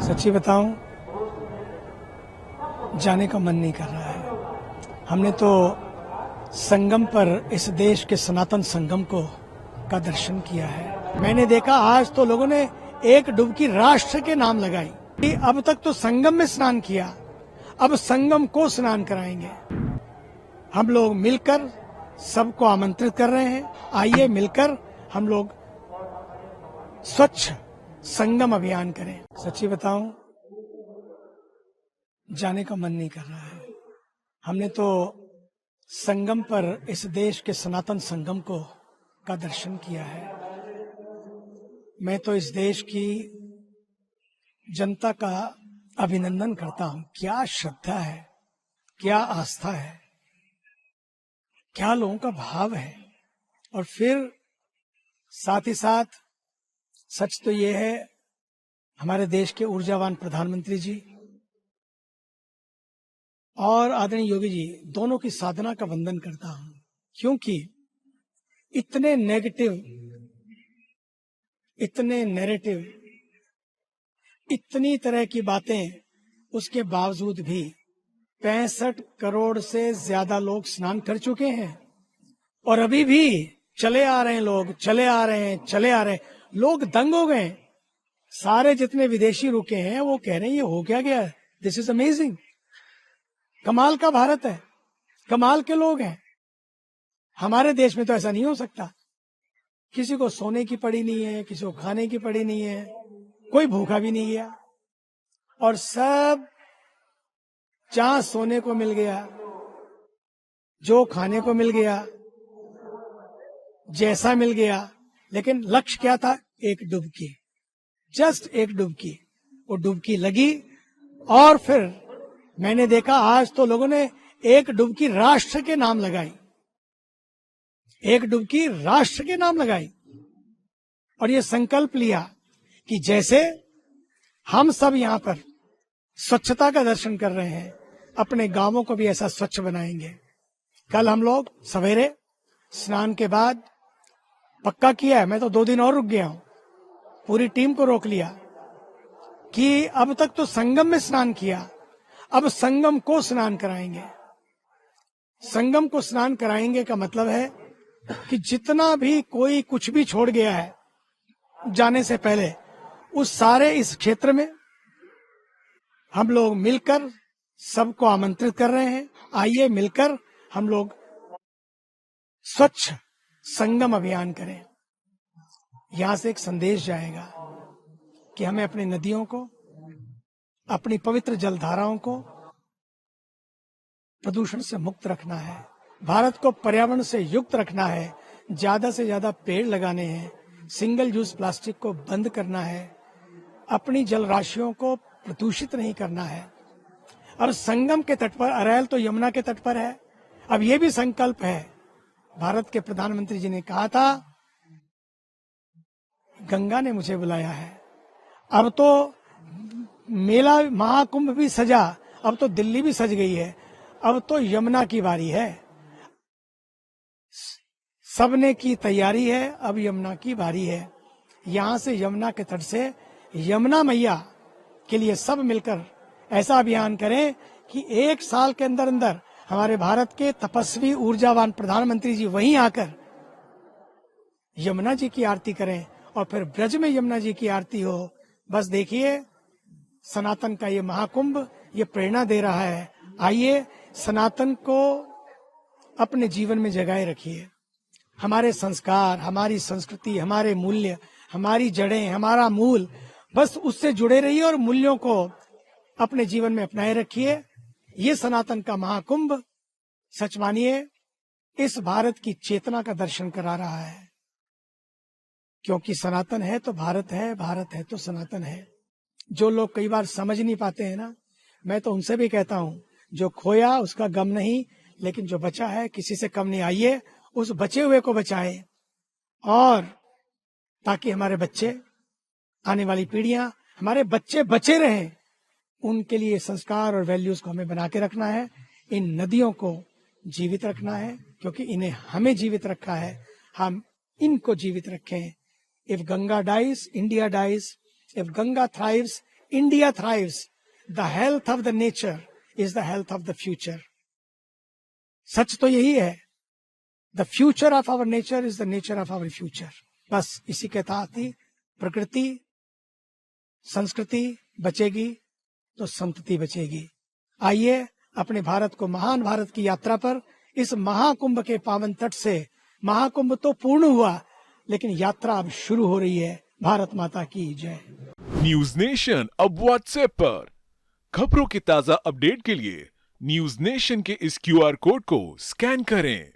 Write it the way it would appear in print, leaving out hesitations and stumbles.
सच्ची बताऊं, जाने का मन नहीं कर रहा है। हमने तो संगम पर इस देश के सनातन संगम का दर्शन किया है। मैंने देखा आज तो लोगों ने एक डुबकी राष्ट्र के नाम लगाई। अब तक तो संगम में स्नान किया, अब संगम को स्नान कराएंगे। हम लोग मिलकर सबको आमंत्रित कर रहे हैं, आइए मिलकर हम लोग स्वच्छ संगम अभियान करें। सच्ची बताऊं, जाने का मन नहीं कर रहा है। हमने तो संगम पर इस देश के सनातन संगम का दर्शन किया है। मैं तो इस देश की जनता का अभिनंदन करता हूं। क्या श्रद्धा है, क्या आस्था है, क्या लोगों का भाव है। और फिर साथ ही साथ सच तो ये है, हमारे देश के ऊर्जावान प्रधानमंत्री जी और आदरणीय योगी जी दोनों की साधना का वंदन करता हूं, क्योंकि इतने नेगेटिव, इतने नैरेटिव, इतनी तरह की बातें, उसके बावजूद भी 65 करोड़ से ज्यादा लोग स्नान कर चुके हैं और अभी भी चले आ रहे हैं लोग, चले आ रहे हैं, चले आ रहे हैं। लोग दंग हो गए। सारे जितने विदेशी रुके हैं वो कह रहे हैं ये हो क्या गया, दिस इज अमेजिंग। कमाल का भारत है, कमाल के लोग हैं। हमारे देश में तो ऐसा नहीं हो सकता। किसी को सोने की पड़ी नहीं है, किसी को खाने की पड़ी नहीं है, कोई भूखा भी नहीं गया और सब जहां सोने को मिल गया, जो खाने को मिल गया, जैसा मिल गया। लेकिन लक्ष्य क्या था? एक डुबकी, जस्ट एक डुबकी। वो डुबकी लगी और फिर मैंने देखा आज तो लोगों ने एक डुबकी राष्ट्र के नाम लगाई, एक डुबकी राष्ट्र के नाम लगाई और ये संकल्प लिया कि जैसे हम सब यहाँ पर स्वच्छता का दर्शन कर रहे हैं, अपने गांवों को भी ऐसा स्वच्छ बनाएंगे। कल हम लोग सवेरे स्नान के बाद पक्का किया है, मैं तो 2 दिन और रुक गया हूं, पूरी टीम को रोक लिया कि अब तक तो संगम में स्नान किया, अब संगम को स्नान कराएंगे। संगम को स्नान कराएंगे का मतलब है कि जितना भी कोई कुछ भी छोड़ गया है जाने से पहले, उस सारे इस क्षेत्र में हम लोग मिलकर सबको आमंत्रित कर रहे हैं, आइए मिलकर हम लोग स्वच्छ संगम अभियान करें। यहां से एक संदेश जाएगा कि हमें अपनी नदियों को, अपनी पवित्र जलधाराओं को प्रदूषण से मुक्त रखना है, भारत को पर्यावरण से युक्त रखना है, ज्यादा से ज्यादा पेड़ लगाने हैं, सिंगल यूज प्लास्टिक को बंद करना है, अपनी जल राशियों को प्रदूषित नहीं करना है। और संगम के तट पर, अरैल तो यमुना के तट पर है, अब ये भी संकल्प है। भारत के प्रधानमंत्री जी ने कहा था, गंगा ने मुझे बुलाया है। अब तो मेला महाकुंभ भी सजा, अब तो दिल्ली भी सज गई है, अब तो यमुना की बारी है। सबने की तैयारी है, अब यमुना की बारी है। यहां से यमुना के तट से यमुना मैया के लिए सब मिलकर ऐसा अभियान करें कि 1 साल के अंदर अंदर हमारे भारत के तपस्वी ऊर्जावान प्रधानमंत्री जी वहीं आकर यमुना जी की आरती करें और फिर ब्रज में यमुना जी की आरती हो। बस देखिए, सनातन का ये महाकुंभ ये प्रेरणा दे रहा है। आइए सनातन को अपने जीवन में जगाए रखिए। हमारे संस्कार, हमारी संस्कृति, हमारे मूल्य, हमारी जड़ें, हमारा मूल, बस उससे जुड़े रहिए और मूल्यों को अपने जीवन में अपनाए रखिए। ये सनातन का महाकुंभ सच मानिए इस भारत की चेतना का दर्शन करा रहा है, क्योंकि सनातन है तो भारत है, भारत है तो सनातन है। जो लोग कई बार समझ नहीं पाते हैं ना, मैं तो उनसे भी कहता हूं, जो खोया उसका गम नहीं, लेकिन जो बचा है किसी से कम नहीं। आइए उस बचे हुए को बचाए और ताकि हमारे बच्चे, आने वाली पीढ़ियां, हमारे बच्चे बचे रहें, उनके लिए संस्कार और वैल्यूज को हमें बना के रखना है। इन नदियों को जीवित रखना है, क्योंकि इन्हें हमें जीवित रखा है, हम इनको जीवित रखें। If Ganga dies, India dies. If Ganga thrives, India thrives, the health of the nature is the health of the future. सच तो यही है, the future of our nature is the nature of our future. बस इसी के तहत ही प्रकृति संस्कृति बचेगी तो संतति बचेगी। आइए अपने भारत को, महान भारत की यात्रा पर, इस महाकुंभ के पावन तट से, महाकुंभ तो पूर्ण हुआ लेकिन यात्रा अब शुरू हो रही है। भारत माता की जय। न्यूज नेशन अब व्हाट्सएप पर खबरों के ताजा अपडेट के लिए न्यूज नेशन के इस क्यूआर कोड को स्कैन करें।